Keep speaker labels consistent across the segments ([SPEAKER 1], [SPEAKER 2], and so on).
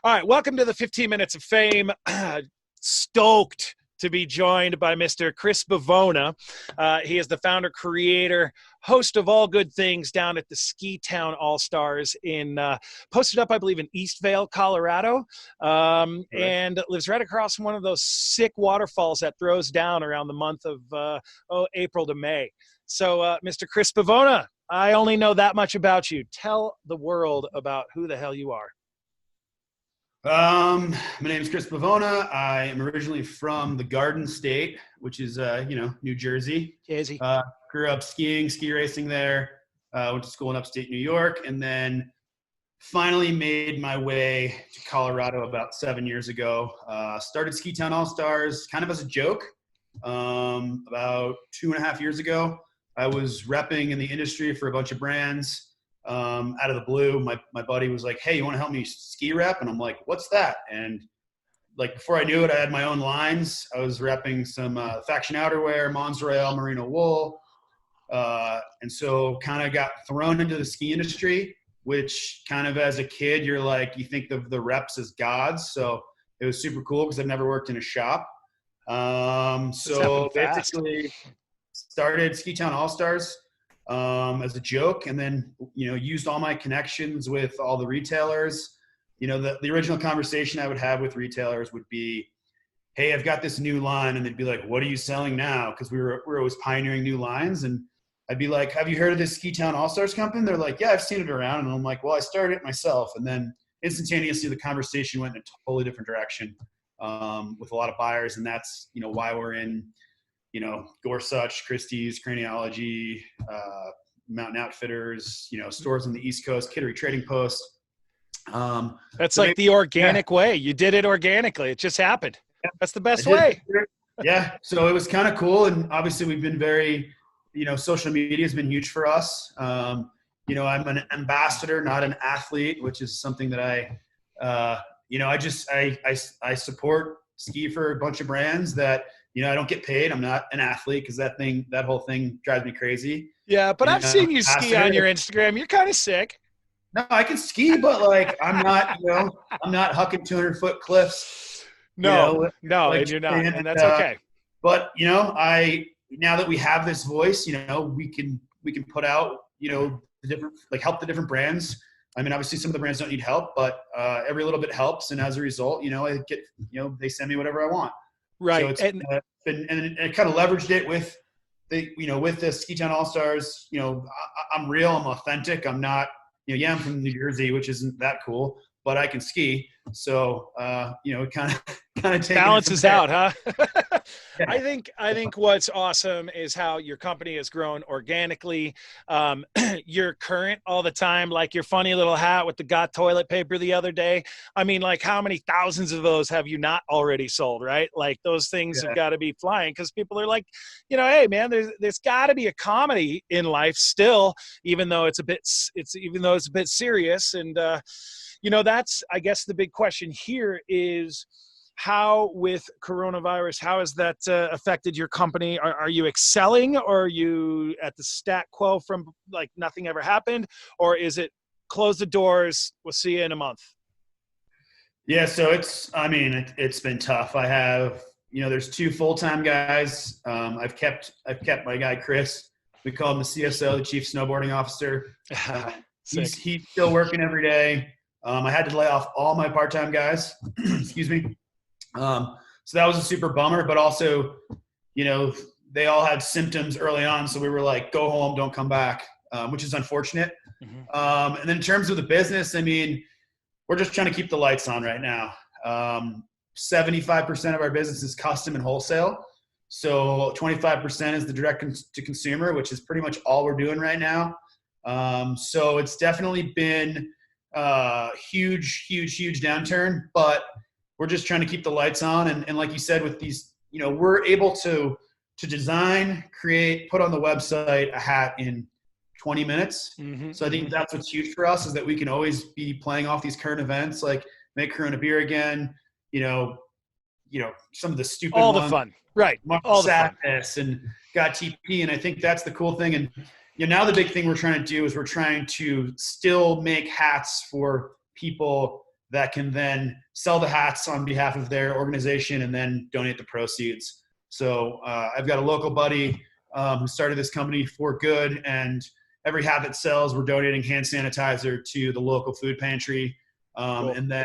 [SPEAKER 1] All right, welcome to the 15 Minutes of Fame. Stoked to be joined by Mr. Chris Bivona. He is the founder, creator, host of all good things down at the SkiTownAllStars posted up, I believe, in East Vail, Colorado, and lives right across from one of those sick waterfalls that throws down around the month of April to May. So, Mr. Chris Bivona, I only know that much about you. Tell the world about who the hell you are.
[SPEAKER 2] My name is Chris Bivona. I am originally from the Garden State, which is, New Jersey. Grew up ski racing there. Went to school in upstate New York, and then finally made my way to Colorado about 7 years ago. Started SkiTownAllStars kind of as a joke. About 2.5 years ago, I was repping in the industry for a bunch of brands. Out of the blue, my buddy was like, "Hey, you want to help me ski rep?" And I'm like, "What's that?" And like before I knew it, I had my own lines. I was repping some Faction outerwear, Mons Royale merino wool, and so kind of got thrown into the ski industry. Which kind of as a kid, you're like, you think of the reps as gods. So it was super cool because I've never worked in a shop. So basically, started SkiTownAllStars as a joke, and then used all my connections with all the retailers. The original conversation I would have with retailers would be, "Hey, I've got this new line," and they'd be like, "What are you selling now?" Because we're always pioneering new lines, and I'd be like, "Have you heard of this SkiTownAllStars company?" They're like, "Yeah, I've seen it around," and I'm like, "Well, I started it myself," and then instantaneously the conversation went in a totally different direction with a lot of buyers, and that's why we're in Gorsuch, Christie's, Craniology, Mountain Outfitters, stores on the East Coast, Kittery Trading Post.
[SPEAKER 1] That's like the organic way. You did it organically. It just happened. That's the best way.
[SPEAKER 2] Yeah. So it was kind of cool. And obviously we've been very, social media has been huge for us. I'm an ambassador, not an athlete, which is something that I support ski for a bunch of brands that, I don't get paid. I'm not an athlete because that whole thing drives me crazy.
[SPEAKER 1] Yeah, but I've seen you ski on your Instagram. You're kind of sick.
[SPEAKER 2] No, I can ski, but I'm not, I'm not hucking 200-foot cliffs.
[SPEAKER 1] No, and you're not, and that's okay.
[SPEAKER 2] But now that we have this voice, we can put out, the different, help the different brands. I mean, obviously some of the brands don't need help, but every little bit helps. And as a result, I get, they send me whatever I want.
[SPEAKER 1] Right.
[SPEAKER 2] So it's and it kind of leveraged it with with the SkiTownAllStars. I'm real, I'm authentic. I'm not, I'm from New Jersey, which isn't that cool, but I can ski. So, it kind of
[SPEAKER 1] balances out, huh? Yeah. I think what's awesome is how your company has grown organically. You're current all the time, like your funny little hat with the got toilet paper the other day. I mean, how many thousands of those have you not already sold, right? Like those things have got to be flying because people are like, hey man, there's got to be a comedy in life still, even though it's a bit serious. And, that's, I guess the big question here is, how with coronavirus, how has that affected your company? Are you excelling, or are you at the stat quo from nothing ever happened, or is it close the doors, we'll see you in a month?
[SPEAKER 2] Yeah, so it's been tough. I have, there's 2 full-time guys. I've kept my guy, Chris. We call him the CSO, the Chief Snowboarding Officer. He's still working every day. I had to lay off all my part-time guys. Excuse me. So that was a super bummer, but also, they all had symptoms early on. So we were like, go home, don't come back, which is unfortunate. Mm-hmm. And then in terms of the business, we're just trying to keep the lights on right now. 75% of our business is custom and wholesale. So 25% is the direct to consumer, which is pretty much all we're doing right now. So it's definitely been huge downturn, but we're just trying to keep the lights on. And like you said, with these, we're able to design, create, put on the website a hat in 20 minutes. Mm-hmm. So I think that's what's huge for us, is that we can always be playing off these current events, like make Corona beer again, some of the stupid
[SPEAKER 1] all
[SPEAKER 2] ones,
[SPEAKER 1] the fun, right?
[SPEAKER 2] All the sadness and got TP. And I think that's the cool thing. And now the big thing we're trying to do is we're trying to still make hats for people that can then sell the hats on behalf of their organization and then donate the proceeds. So I've got a local buddy who started this company for good, and every hat that sells, we're donating hand sanitizer to the local food pantry. Cool. And then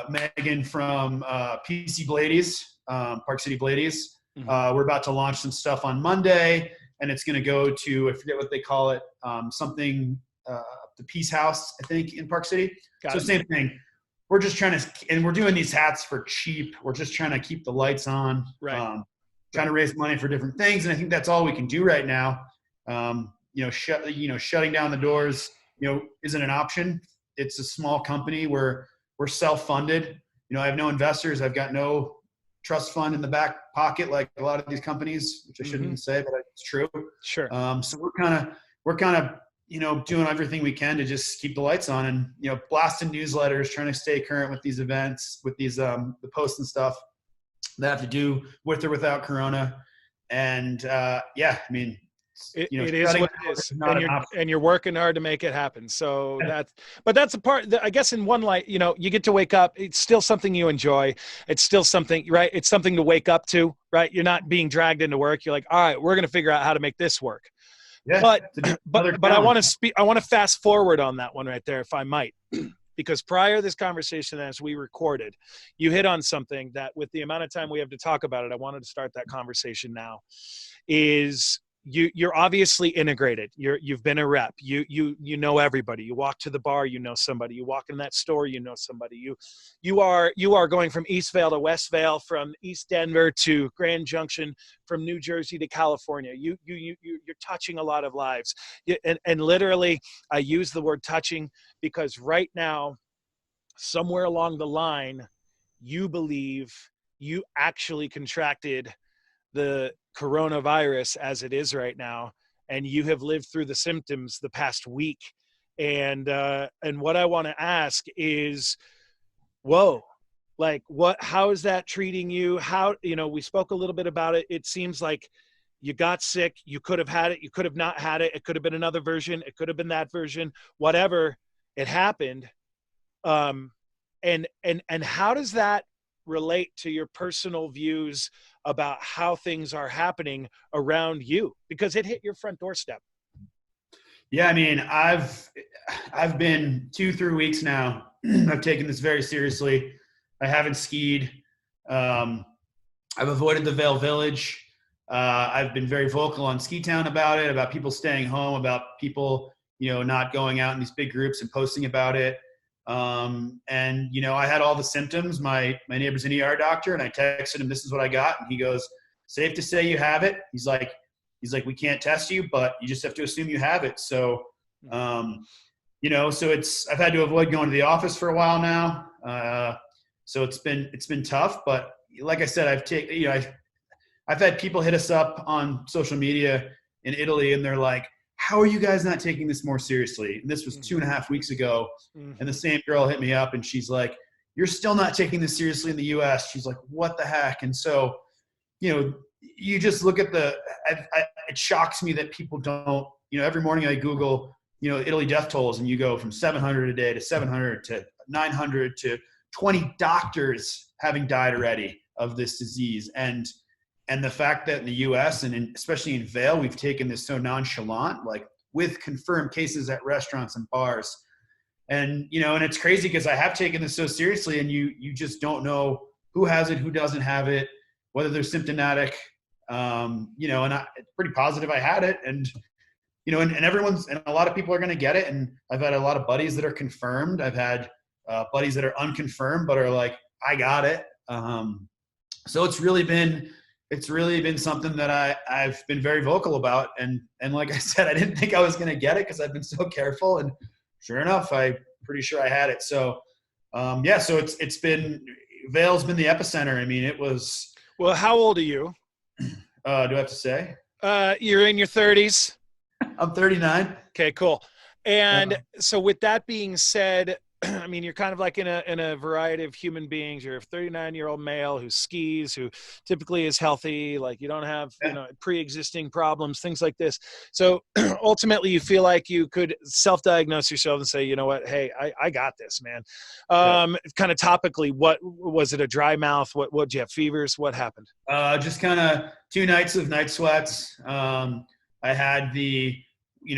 [SPEAKER 2] Megan from PC Bladies, Park City Bladies, we're about to launch some stuff on Monday, and it's going to go to, I forget what they call it, something, the Peace House, I think, in Park City. So same thing. We're just trying to, and we're doing these hats for cheap. We're just trying to keep the lights on, trying to raise money for different things. And I think that's all we can do right now. Shutting down the doors, isn't an option. It's a small company where we're self-funded. I have no investors. I've got no trust fund in the back pocket like a lot of these companies, which I shouldn't say, but it's true.
[SPEAKER 1] Sure.
[SPEAKER 2] So we're kind of doing everything we can to just keep the lights on, and blasting newsletters, trying to stay current with these events, with these the posts and stuff that have to do with or without Corona. And
[SPEAKER 1] it is what it is, and you're working hard to make it happen. So that's a part that, I guess, in one light, you get to wake up. It's still something you enjoy. It's still something, right? It's something to wake up to, right? You're not being dragged into work. You're like, all right, we're going to figure out how to make this work. Yeah, but I want to fast forward on that one right there, if I might, because prior to this conversation, as we recorded, you hit on something that, with the amount of time we have to talk about it, I wanted to start that conversation now. Is you're obviously integrated. You've been a rep. You know everybody. You walk to the bar, you know somebody. You walk in that store, you know somebody. You are going from East Vail to West Vail, from East Denver to Grand Junction, from New Jersey to California. You're touching a lot of lives. And literally, I use the word touching because right now, somewhere along the line, you believe you actually contracted the coronavirus as it is right now, and you have lived through the symptoms the past week. And what I want to ask is, how is that treating you? How, we spoke a little bit about it. It seems like you got sick. You could have had it. You could have not had it. It could have been another version. It could have been that version, whatever, it happened. And how does that relate to your personal views about how things are happening around you, because it hit your front doorstep?
[SPEAKER 2] Yeah, I mean, I've been 2-3 weeks now. I've taken this very seriously. I haven't skied. I've avoided the Vail Village. I've been very vocal on SkiTown about it, about people staying home, about people, not going out in these big groups and posting about it. I had all the symptoms. My neighbor's an ER doctor, and I texted him, this is what I got. And he goes, safe to say you have it. He's like, we can't test you, but you just have to assume you have it. So, so I've had to avoid going to the office for a while now. So it's been tough, but like I said, I've had people hit us up on social media in Italy, and they're like, how are you guys not taking this more seriously? And this was 2.5 weeks ago. And the same girl hit me up, and she's like, you're still not taking this seriously in the US. She's like, what the heck? And so, you just look at it shocks me that people don't, every morning I Google, Italy death tolls, and you go from 700 a day to 700 to 900 to 20 doctors having died already of this disease. And the fact that in the US and especially in Vail, we've taken this so nonchalant, like with confirmed cases at restaurants and bars. And, and it's crazy because I have taken this so seriously, and you just don't know who has it, who doesn't have it, whether they're symptomatic, and it's pretty positive I had it. And, and a lot of people are going to get it. And I've had a lot of buddies that are confirmed. I've had buddies that are unconfirmed, but are like, I got it. So it's really been something that I've been very vocal about. And like I said, I didn't think I was going to get it because I've been so careful. And sure enough, I'm pretty sure I had it. So, so it's been, Vail's been the epicenter. I mean, it was.
[SPEAKER 1] Well, how old are you?
[SPEAKER 2] Do I have to say?
[SPEAKER 1] You're in your 30s.
[SPEAKER 2] I'm 39.
[SPEAKER 1] Okay, cool. And so with that being said, I mean, you're kind of like in a variety of human beings. You're a 39-year-old male who skis, who typically is healthy. Like you don't have, pre-existing problems, things like this. So ultimately you feel like you could self-diagnose yourself and say, you know what, hey, I got this, man. Kind of topically, what was it? A dry mouth? What did you have? Fevers? What happened?
[SPEAKER 2] Just kind of 2 nights of night sweats. I had the,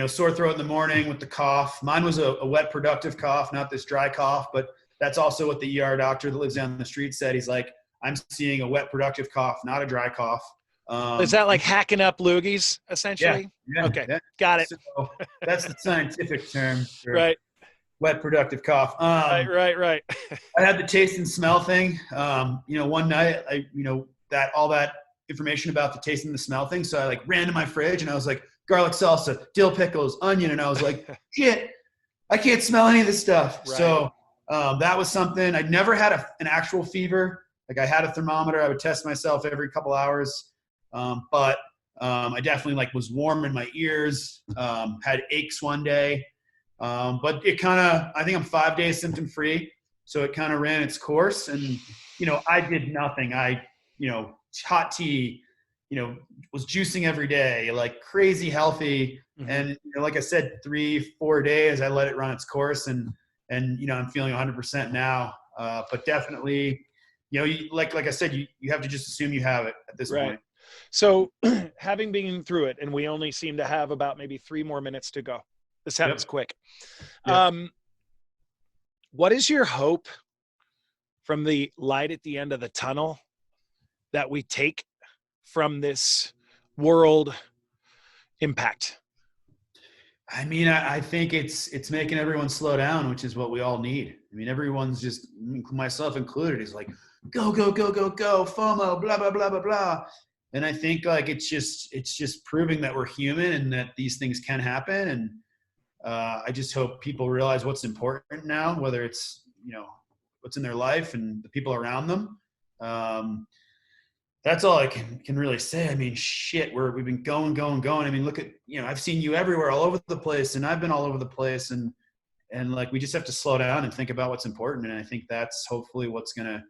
[SPEAKER 2] sore throat in the morning with the cough. Mine was a wet, productive cough, not this dry cough, but that's also what the ER doctor that lives down the street said. He's like, I'm seeing a wet, productive cough, not a dry cough.
[SPEAKER 1] Is that like hacking up loogies, essentially?
[SPEAKER 2] Yeah.
[SPEAKER 1] Okay. Got it.
[SPEAKER 2] So that's the scientific term for
[SPEAKER 1] right.
[SPEAKER 2] Wet, productive cough.
[SPEAKER 1] Right.
[SPEAKER 2] I had the taste and smell thing. One night, all that information about the taste and the smell thing. So I like ran to my fridge and I was like, garlic salsa, dill pickles, onion. And I was like, shit, I can't smell any of this stuff. Right. So that was something. I'd never had an actual fever. Like I had a thermometer. I would test myself every couple hours. But I definitely was warm in my ears, had aches one day. But it I think I'm 5 days symptom free. So it kind of ran its course and, I did nothing. Hot tea, was juicing every day, like crazy healthy. Mm-hmm. And, like I said, 3-4 days, I let it run its course and I'm feeling 100% now. But definitely, like I said, you have to just assume you have it at this point.
[SPEAKER 1] So having been through it, and we only seem to have about maybe 3 more minutes to go. This happens quick. Yep. What is your hope from the light at the end of the tunnel that we take from this world impact?
[SPEAKER 2] I mean, I think it's making everyone slow down, which is what we all need. I mean, everyone's just, myself included, is like, go, FOMO, blah, blah, blah, blah, blah. And I think it's just proving that we're human and that these things can happen. And I just hope people realize what's important now, whether it's, what's in their life and the people around them. That's all I can really say. I mean, shit, we've been going. I mean, look at, I've seen you everywhere, all over the place, and I've been all over the place. And we just have to slow down and think about what's important. And I think that's hopefully what's going to,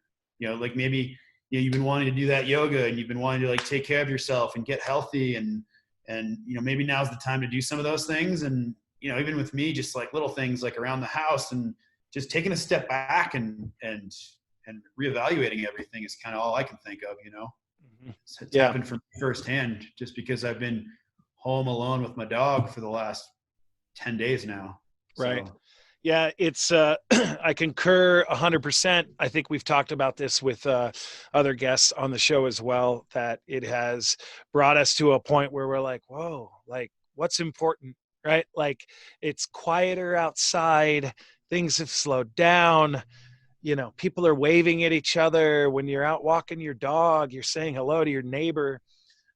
[SPEAKER 2] maybe, you've been wanting to do that yoga and you've been wanting to take care of yourself and get healthy and maybe now's the time to do some of those things. And, even with me, just little things around the house and just taking a step back and reevaluating everything is kind of all I can think of,
[SPEAKER 1] Mm-hmm.
[SPEAKER 2] It's happened for me firsthand just because I've been home alone with my dog for the last 10 days now.
[SPEAKER 1] Right. So. Yeah, it's I concur 100%. I think we've talked about this with other guests on the show as well, that it has brought us to a point where we're like, whoa, what's important, right? It's quieter outside. Things have slowed down. People are waving at each other. When you're out walking your dog, you're saying hello to your neighbor.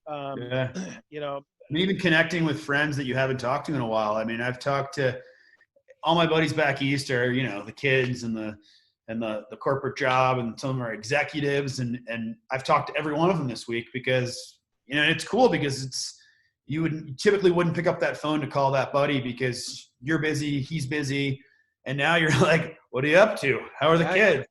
[SPEAKER 2] Even connecting with friends that you haven't talked to in a while. I mean, I've talked to all my buddies back east are, the kids and the corporate job, and some of them are executives. And I've talked to every one of them this week because, it's cool because you typically wouldn't pick up that phone to call that buddy because you're busy, he's busy. And now you're like, what are you up to? How are the kids?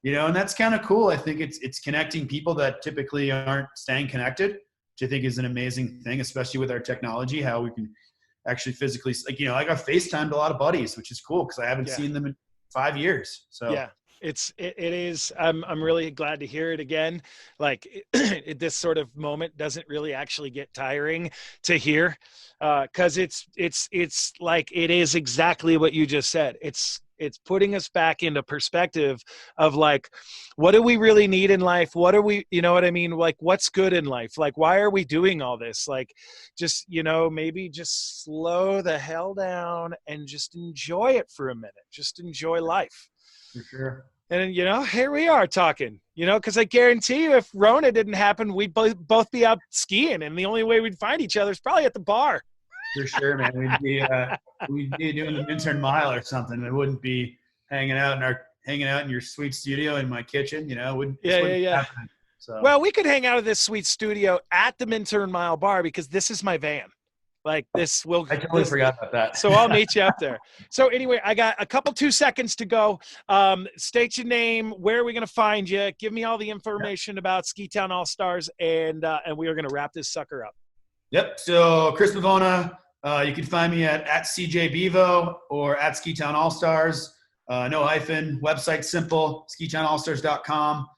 [SPEAKER 2] And that's kind of cool. I think it's connecting people that typically aren't staying connected, which I think is an amazing thing, especially with our technology, how we can actually physically, I got FaceTimed a lot of buddies, which is cool because I haven't seen them in 5 years. So
[SPEAKER 1] yeah, it is. I'm really glad to hear it again. This sort of moment doesn't really actually get tiring to hear, because it's it is exactly what you just said. It's putting us back into perspective of what do we really need in life? What are we, what I mean? What's good in life? Why are we doing all this? Just, maybe just slow the hell down and just enjoy it for a minute. Just enjoy life.
[SPEAKER 2] For sure.
[SPEAKER 1] And, here we are talking, because I guarantee you if Rona didn't happen, we'd both be out skiing. And the only way we'd find each other is probably at the bar.
[SPEAKER 2] For sure, man. We'd be doing the Minturn Mile or something. It wouldn't be hanging out in your sweet studio in my kitchen. Wouldn't happen. So.
[SPEAKER 1] Well, we could hang out at this sweet studio at the Minturn Mile bar because this is my van. Like this will.
[SPEAKER 2] I totally forgot about that.
[SPEAKER 1] So I'll meet you up there. So anyway, I got a couple 2 seconds to go. State your name. Where are we going to find you? Give me all the information about SkiTown All-Stars, and we are going to wrap this sucker up.
[SPEAKER 2] Yep. So Chris Bivona, you can find me at CJBevo or at SkiTown All-Stars. No hyphen. Website simple. SkiTownAllStars.com.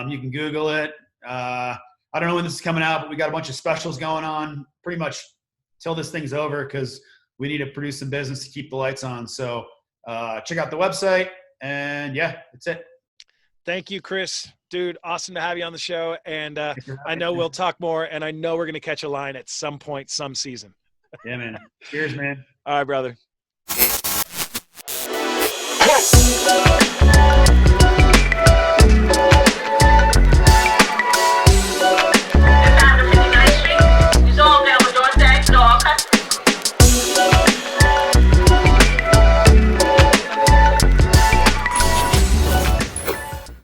[SPEAKER 2] You can Google it. I don't know when this is coming out, but we got a bunch of specials going on pretty much till this thing's over because we need to produce some business to keep the lights on. So check out the website, and yeah, that's it.
[SPEAKER 1] Thank you, Chris. Dude, awesome to have you on the show. And I know we'll talk more, and I know we're going to catch a line at some point, some season.
[SPEAKER 2] Yeah, man. Cheers, man.
[SPEAKER 1] All right, brother.